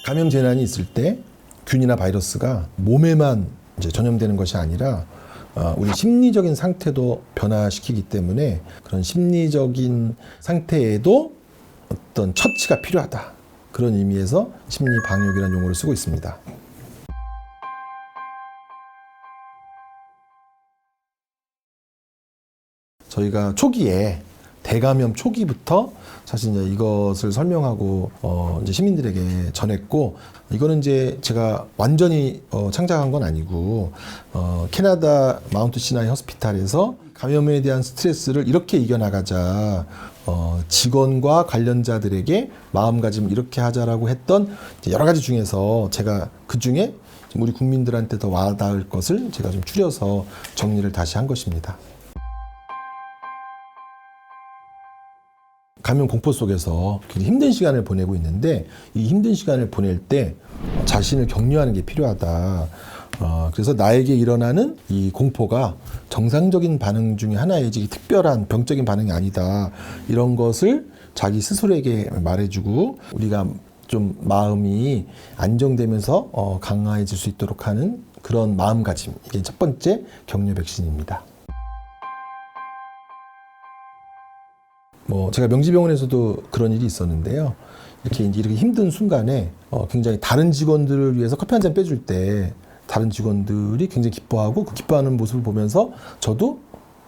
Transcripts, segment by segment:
감염 재난이 있을 때 균이나 바이러스가 몸에만 이제 전염되는 것이 아니라 우리 심리적인 상태도 변화시키기 때문에 그런 심리적인 상태에도 어떤 처치가 필요하다. 그런 의미에서 심리방역이라는 용어를 쓰고 있습니다. 저희가 초기에 대감염 초기부터 사실 이제 이것을 설명하고 이제 시민들에게 전했고, 이거는 이제 제가 완전히 창작한 건 아니고 캐나다 마운트 시나이 호스피탈에서 감염에 대한 스트레스를 이렇게 이겨나가자, 직원과 관련자들에게 마음가짐 이렇게 하자라고 했던 여러 가지 중에서 제가 그 중에 우리 국민들한테 더 와닿을 것을 제가 좀 추려서 정리를 다시 한 것입니다. 감염 공포 속에서 굉장히 힘든 시간을 보내고 있는데, 이 힘든 시간을 보낼 때 자신을 격려하는 게 필요하다. 그래서 나에게 일어나는 이 공포가 정상적인 반응 중에 하나이지 특별한 병적인 반응이 아니다. 이런 것을 자기 스스로에게 말해주고 우리가 좀 마음이 안정되면서 강화해질 수 있도록 하는 그런 마음가짐. 이게 첫 번째 격려 백신입니다. 제가 명지병원에서도 그런 일이 있었는데요. 이렇게 힘든 순간에 굉장히 다른 직원들을 위해서 커피 한 잔 빼줄 때 다른 직원들이 굉장히 기뻐하고 그 기뻐하는 모습을 보면서 저도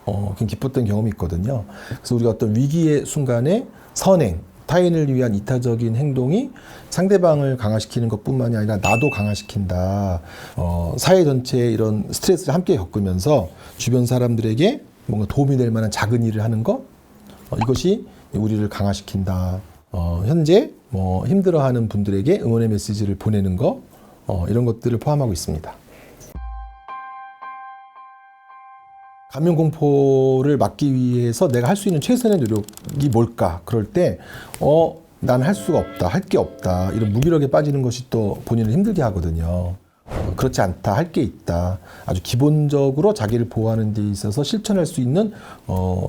굉장히 기뻤던 경험이 있거든요. 그래서 우리가 어떤 위기의 순간에 선행, 타인을 위한 이타적인 행동이 상대방을 강화시키는 것뿐만이 아니라 나도 강화시킨다. 사회 전체의 이런 스트레스를 함께 겪으면서 주변 사람들에게 뭔가 도움이 될 만한 작은 일을 하는 것, 이것이 우리를 강화시킨다. 현재 힘들어하는 분들에게 응원의 메시지를 보내는 거, 이런 것들을 포함하고 있습니다. 감염 공포를 막기 위해서 내가 할 수 있는 최선의 노력이 뭘까? 그럴 때 난 할 수가 없다, 할 게 없다, 이런 무기력에 빠지는 것이 또 본인을 힘들게 하거든요. 그렇지 않다, 할 게 있다. 아주 기본적으로 자기를 보호하는 데 있어서 실천할 수 있는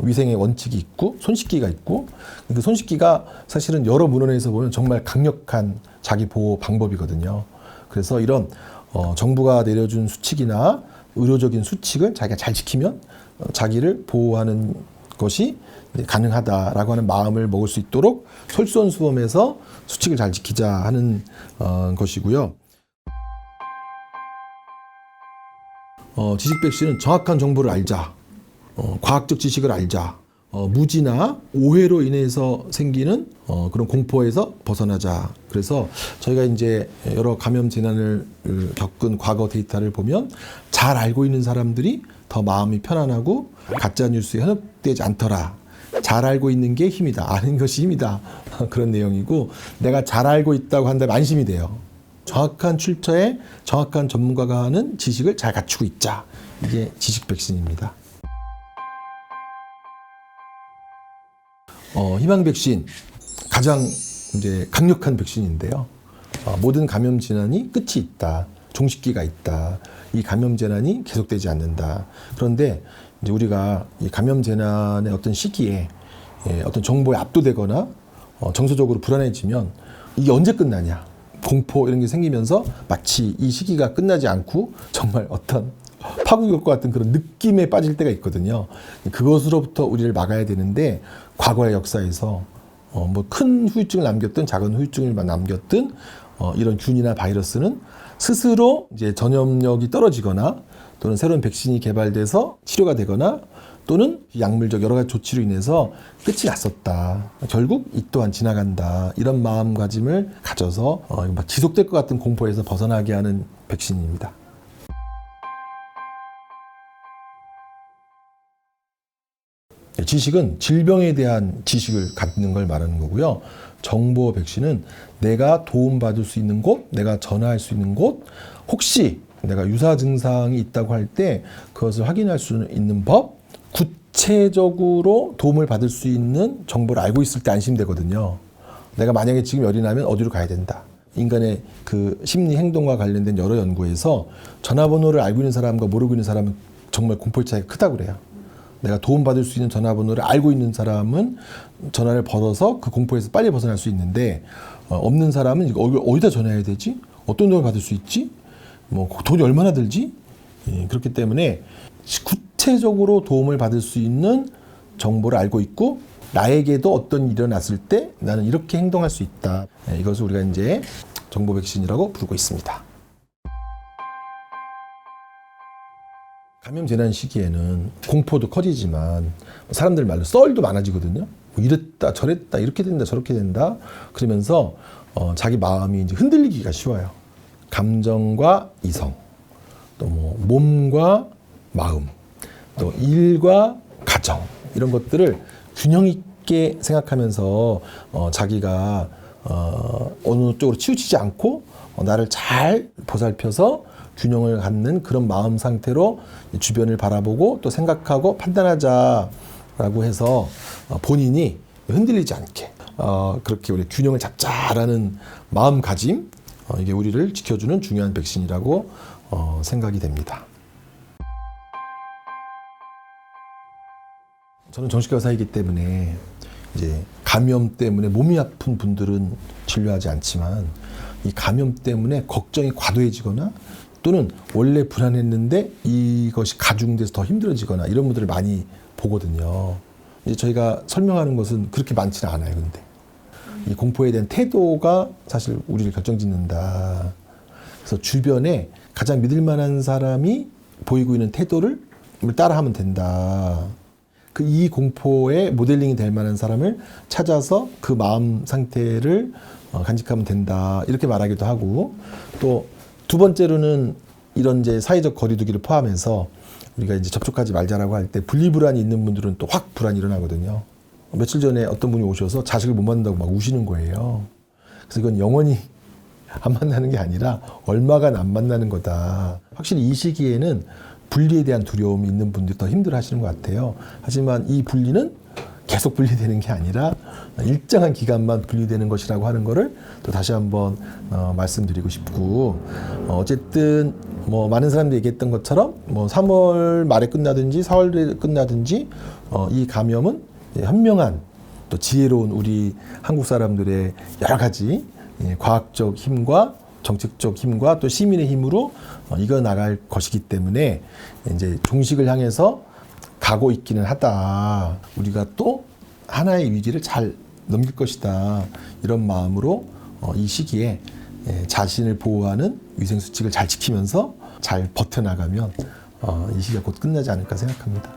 위생의 원칙이 있고 손 씻기가 있고, 그 손 씻기가 사실은 여러 문헌에서 보면 정말 강력한 자기 보호 방법이거든요. 그래서 이런 정부가 내려준 수칙이나 의료적인 수칙을 자기가 잘 지키면 자기를 보호하는 것이 가능하다라고 하는 마음을 먹을 수 있도록 솔선수범해서 수칙을 잘 지키자 하는 것이고요. 지식 백신은 정확한 정보를 알자, 과학적 지식을 알자, 무지나 오해로 인해서 생기는 그런 공포에서 벗어나자. 그래서 저희가 이제 여러 감염 재난을 겪은 과거 데이터를 보면 잘 알고 있는 사람들이 더 마음이 편안하고 가짜 뉴스에 현혹되지 않더라. 잘 알고 있는 게 힘이다. 아는 것이 힘이다. 그런 내용이고, 내가 잘 알고 있다고 한다면 안심이 돼요. 정확한 출처에 정확한 전문가가 하는 지식을 잘 갖추고 있자. 이게 지식 백신입니다. 희망 백신, 가장 이제 강력한 백신인데요. 모든 감염 재난이 끝이 있다. 종식기가 있다. 이 감염 재난이 계속되지 않는다. 그런데 이제 우리가 이 감염 재난의 어떤 시기에 어떤 정보에 압도되거나 정서적으로 불안해지면 이게 언제 끝나냐? 공포 이런 게 생기면서 마치 이 시기가 끝나지 않고 정말 어떤 파국일 것 같은 그런 느낌에 빠질 때가 있거든요. 그것으로부터 우리를 막아야 되는데, 과거의 역사에서 큰 후유증을 남겼든 작은 후유증을 남겼든 이런 균이나 바이러스는 스스로 이제 전염력이 떨어지거나 또는 새로운 백신이 개발돼서 치료가 되거나 또는 약물적 여러 가지 조치로 인해서 끝이 났었다. 결국 이 또한 지나간다. 이런 마음가짐을 가져서 지속될 것 같은 공포에서 벗어나게 하는 백신입니다. 지식은 질병에 대한 지식을 갖는 걸 말하는 거고요. 정보 백신은 내가 도움받을 수 있는 곳, 내가 전화할 수 있는 곳, 혹시 내가 유사 증상이 있다고 할 때 그것을 확인할 수 있는 법, 구체적으로 도움을 받을 수 있는 정보를 알고 있을 때 안심되거든요. 내가 만약에 지금 열이 나면 어디로 가야 된다. 인간의 그 심리 행동과 관련된 여러 연구에서 전화번호를 알고 있는 사람과 모르고 있는 사람은 정말 공포의 차이가 크다고 그래요. 내가 도움받을 수 있는 전화번호를 알고 있는 사람은 전화를 걸어서 그 공포에서 빨리 벗어날 수 있는데, 없는 사람은 이거 어디다 전화해야 되지? 어떤 도움을 받을 수 있지? 뭐 돈이 얼마나 들지? 예, 그렇기 때문에 구체적으로 도움을 받을 수 있는 정보를 알고 있고 나에게도 어떤 일이 일어났을 때 나는 이렇게 행동할 수 있다. 예, 이것을 우리가 이제 정보 백신이라고 부르고 있습니다. 감염 재난 시기에는 공포도 커지지만 사람들 말로 썰도 많아지거든요. 뭐 이랬다 저랬다 이렇게 된다 저렇게 된다 그러면서 자기 마음이 이제 흔들리기가 쉬워요. 감정과 이성, 또 뭐 몸과 마음, 또 일과 가정 이런 것들을 균형 있게 생각하면서 자기가 어느 쪽으로 치우치지 않고 나를 잘 보살펴서 균형을 갖는 그런 마음 상태로 주변을 바라보고 또 생각하고 판단하자라고 해서 본인이 흔들리지 않게 그렇게 우리 균형을 잡자라는 마음가짐 이게 우리를 지켜주는 중요한 백신이라고 생각이 됩니다. 저는 정신과 의사이기 때문에 이제 감염 때문에 몸이 아픈 분들은 진료하지 않지만 이 감염 때문에 걱정이 과도해지거나 또는 원래 불안했는데 이것이 가중돼서 더 힘들어지거나 이런 분들을 많이 보거든요. 이제 저희가 설명하는 것은 그렇게 많지는 않아요. 근데 이 공포에 대한 태도가 사실 우리를 결정짓는다. 그래서 주변에 가장 믿을 만한 사람이 보이고 있는 태도를 따라하면 된다. 이 공포에 모델링이 될 만한 사람을 찾아서 그 마음 상태를 간직하면 된다. 이렇게 말하기도 하고 또 두 번째로는 이런 이제 사회적 거리두기를 포함해서 우리가 이제 접촉하지 말자라고 할 때 분리불안이 있는 분들은 또 확 불안이 일어나거든요. 며칠 전에 어떤 분이 오셔서 자식을 못 만난다고 막 우시는 거예요. 그래서 이건 영원히 안 만나는 게 아니라 얼마간 안 만나는 거다. 확실히 이 시기에는 분리에 대한 두려움이 있는 분들이 더 힘들어 하시는 것 같아요. 하지만 이 분리는 계속 분리되는 게 아니라 일정한 기간만 분리되는 것이라고 하는 거를 또 다시 한번 말씀드리고 싶고 어쨌든 뭐 많은 사람들이 얘기했던 것처럼 뭐 3월 말에 끝나든지 4월에 끝나든지 이 감염은 현명한 또 지혜로운 우리 한국 사람들의 여러 가지 과학적 힘과 정책적 힘과 또 시민의 힘으로 이겨 나갈 것이기 때문에 이제 종식을 향해서 가고 있기는 하다. 우리가 또 하나의 위기를 잘 넘길 것이다. 이런 마음으로 이 시기에 자신을 보호하는 위생수칙을 잘 지키면서 잘 버텨나가면 이 시기가 곧 끝나지 않을까 생각합니다.